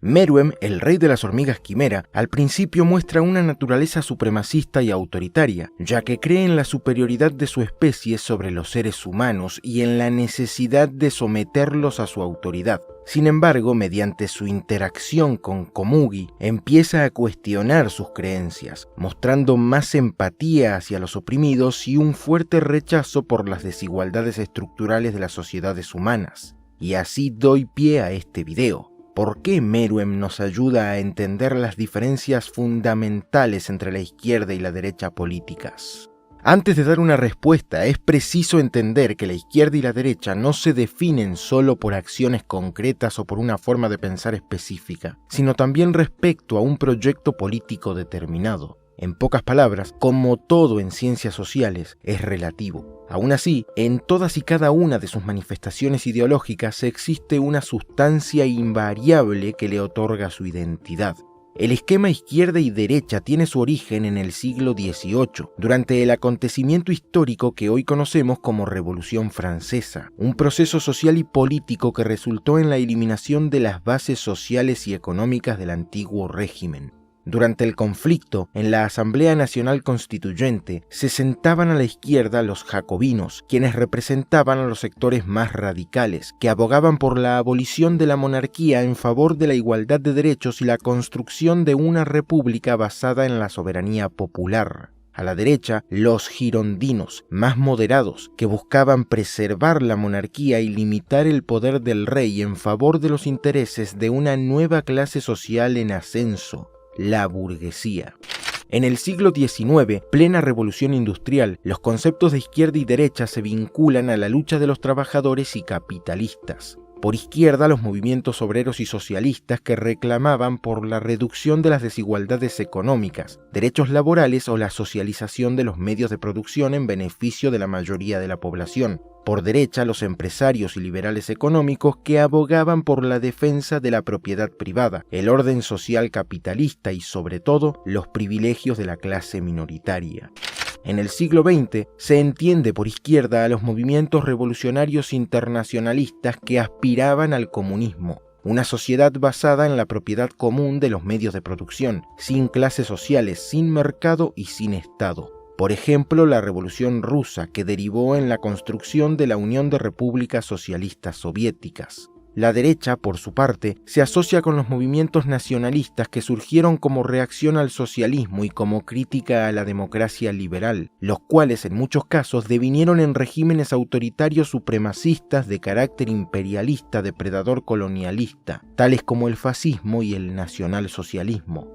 Meruem, el rey de las hormigas quimera, al principio muestra una naturaleza supremacista y autoritaria, ya que cree en la superioridad de su especie sobre los seres humanos y en la necesidad de someterlos a su autoridad. Sin embargo, mediante su interacción con Komugi, empieza a cuestionar sus creencias, mostrando más empatía hacia los oprimidos y un fuerte rechazo por las desigualdades estructurales de las sociedades humanas. Y así doy pie a este video. ¿Por qué Meruem nos ayuda a entender las diferencias fundamentales entre la izquierda y la derecha políticas? Antes de dar una respuesta, es preciso entender que la izquierda y la derecha no se definen solo por acciones concretas o por una forma de pensar específica, sino también respecto a un proyecto político determinado. En pocas palabras, como todo en ciencias sociales, es relativo. Aún así, en todas y cada una de sus manifestaciones ideológicas existe una sustancia invariable que le otorga su identidad. El esquema izquierda y derecha tiene su origen en el siglo XVIII, durante el acontecimiento histórico que hoy conocemos como Revolución Francesa, un proceso social y político que resultó en la eliminación de las bases sociales y económicas del antiguo régimen. Durante el conflicto, en la Asamblea Nacional Constituyente, se sentaban a la izquierda los jacobinos, quienes representaban a los sectores más radicales, que abogaban por la abolición de la monarquía en favor de la igualdad de derechos y la construcción de una república basada en la soberanía popular. A la derecha, los girondinos, más moderados, que buscaban preservar la monarquía y limitar el poder del rey en favor de los intereses de una nueva clase social en ascenso, la burguesía. En el siglo XIX, plena revolución industrial, los conceptos de izquierda y derecha se vinculan a la lucha de los trabajadores y capitalistas. Por izquierda, los movimientos obreros y socialistas que reclamaban por la reducción de las desigualdades económicas, derechos laborales o la socialización de los medios de producción en beneficio de la mayoría de la población. Por derecha, los empresarios y liberales económicos que abogaban por la defensa de la propiedad privada, el orden social capitalista y, sobre todo, los privilegios de la clase minoritaria. En el siglo XX se entiende por izquierda a los movimientos revolucionarios internacionalistas que aspiraban al comunismo, una sociedad basada en la propiedad común de los medios de producción, sin clases sociales, sin mercado y sin Estado. Por ejemplo, la Revolución Rusa, que derivó en la construcción de la Unión de Repúblicas Socialistas Soviéticas. La derecha, por su parte, se asocia con los movimientos nacionalistas que surgieron como reacción al socialismo y como crítica a la democracia liberal, los cuales en muchos casos devinieron en regímenes autoritarios supremacistas de carácter imperialista, depredador colonialista, tales como el fascismo y el nacionalsocialismo.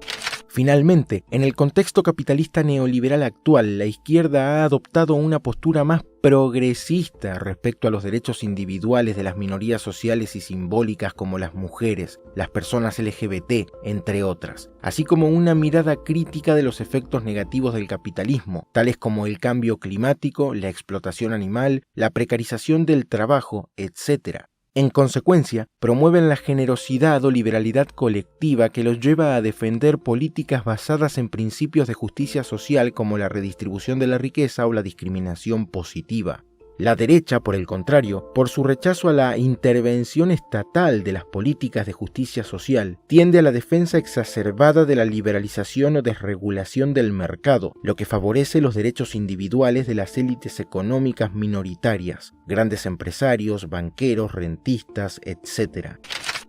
Finalmente, en el contexto capitalista neoliberal actual, la izquierda ha adoptado una postura más progresista respecto a los derechos individuales de las minorías sociales y simbólicas como las mujeres, las personas LGBT, entre otras, así como una mirada crítica de los efectos negativos del capitalismo, tales como el cambio climático, la explotación animal, la precarización del trabajo, etc. En consecuencia, promueven la generosidad o liberalidad colectiva que los lleva a defender políticas basadas en principios de justicia social como la redistribución de la riqueza o la discriminación positiva. La derecha, por el contrario, por su rechazo a la intervención estatal de las políticas de justicia social, tiende a la defensa exacerbada de la liberalización o desregulación del mercado, lo que favorece los derechos individuales de las élites económicas minoritarias, grandes empresarios, banqueros, rentistas, etc.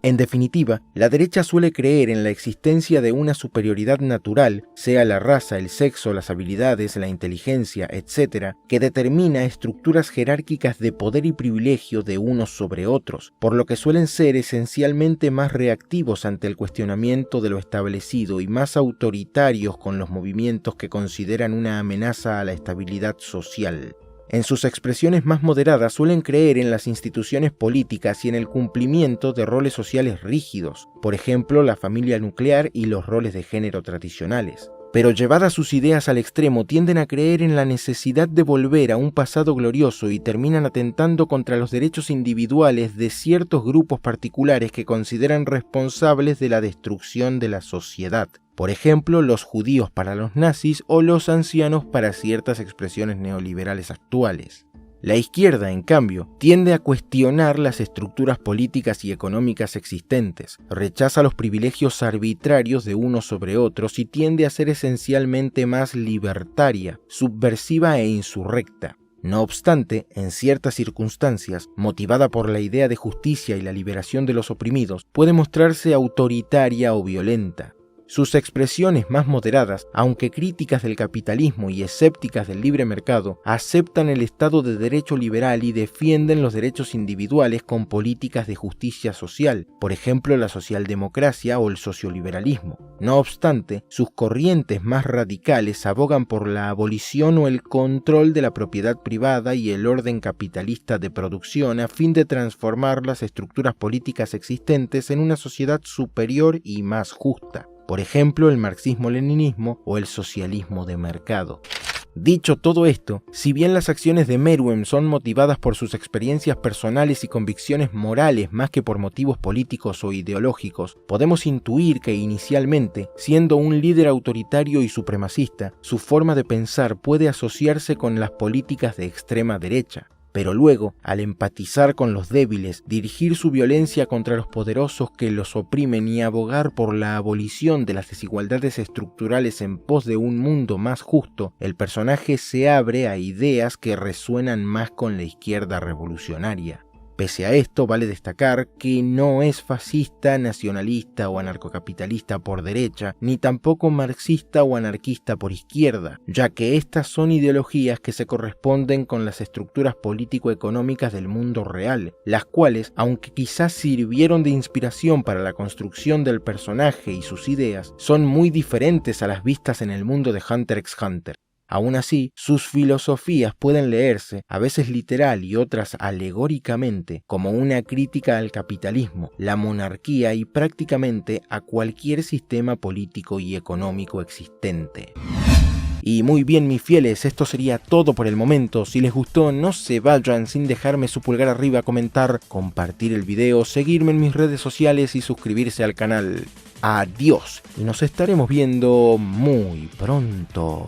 En definitiva, la derecha suele creer en la existencia de una superioridad natural, sea la raza, el sexo, las habilidades, la inteligencia, etc., que determina estructuras jerárquicas de poder y privilegio de unos sobre otros, por lo que suelen ser esencialmente más reactivos ante el cuestionamiento de lo establecido y más autoritarios con los movimientos que consideran una amenaza a la estabilidad social. En sus expresiones más moderadas suelen creer en las instituciones políticas y en el cumplimiento de roles sociales rígidos, por ejemplo, la familia nuclear y los roles de género tradicionales. Pero llevadas sus ideas al extremo tienden a creer en la necesidad de volver a un pasado glorioso y terminan atentando contra los derechos individuales de ciertos grupos particulares que consideran responsables de la destrucción de la sociedad. Por ejemplo, los judíos para los nazis o los ancianos para ciertas expresiones neoliberales actuales. La izquierda, en cambio, tiende a cuestionar las estructuras políticas y económicas existentes, rechaza los privilegios arbitrarios de unos sobre otros y tiende a ser esencialmente más libertaria, subversiva e insurrecta. No obstante, en ciertas circunstancias, motivada por la idea de justicia y la liberación de los oprimidos, puede mostrarse autoritaria o violenta. Sus expresiones más moderadas, aunque críticas del capitalismo y escépticas del libre mercado, aceptan el Estado de Derecho liberal y defienden los derechos individuales con políticas de justicia social, por ejemplo la socialdemocracia o el socioliberalismo. No obstante, sus corrientes más radicales abogan por la abolición o el control de la propiedad privada y el orden capitalista de producción a fin de transformar las estructuras políticas existentes en una sociedad superior y más justa. Por ejemplo, el marxismo-leninismo o el socialismo de mercado. Dicho todo esto, si bien las acciones de Meruem son motivadas por sus experiencias personales y convicciones morales más que por motivos políticos o ideológicos, podemos intuir que inicialmente, siendo un líder autoritario y supremacista, su forma de pensar puede asociarse con las políticas de extrema derecha. Pero luego, al empatizar con los débiles, dirigir su violencia contra los poderosos que los oprimen y abogar por la abolición de las desigualdades estructurales en pos de un mundo más justo, el personaje se abre a ideas que resuenan más con la izquierda revolucionaria. Pese a esto, vale destacar que no es fascista, nacionalista o anarcocapitalista por derecha, ni tampoco marxista o anarquista por izquierda, ya que estas son ideologías que se corresponden con las estructuras político-económicas del mundo real, las cuales, aunque quizás sirvieron de inspiración para la construcción del personaje y sus ideas, son muy diferentes a las vistas en el mundo de Hunter x Hunter. Aún así, sus filosofías pueden leerse, a veces literal y otras alegóricamente, como una crítica al capitalismo, la monarquía y prácticamente a cualquier sistema político y económico existente. Y muy bien, mis fieles, esto sería todo por el momento. Si les gustó, no se vayan sin dejarme su pulgar arriba, comentar, compartir el video, seguirme en mis redes sociales y suscribirse al canal. Adiós, y nos estaremos viendo muy pronto.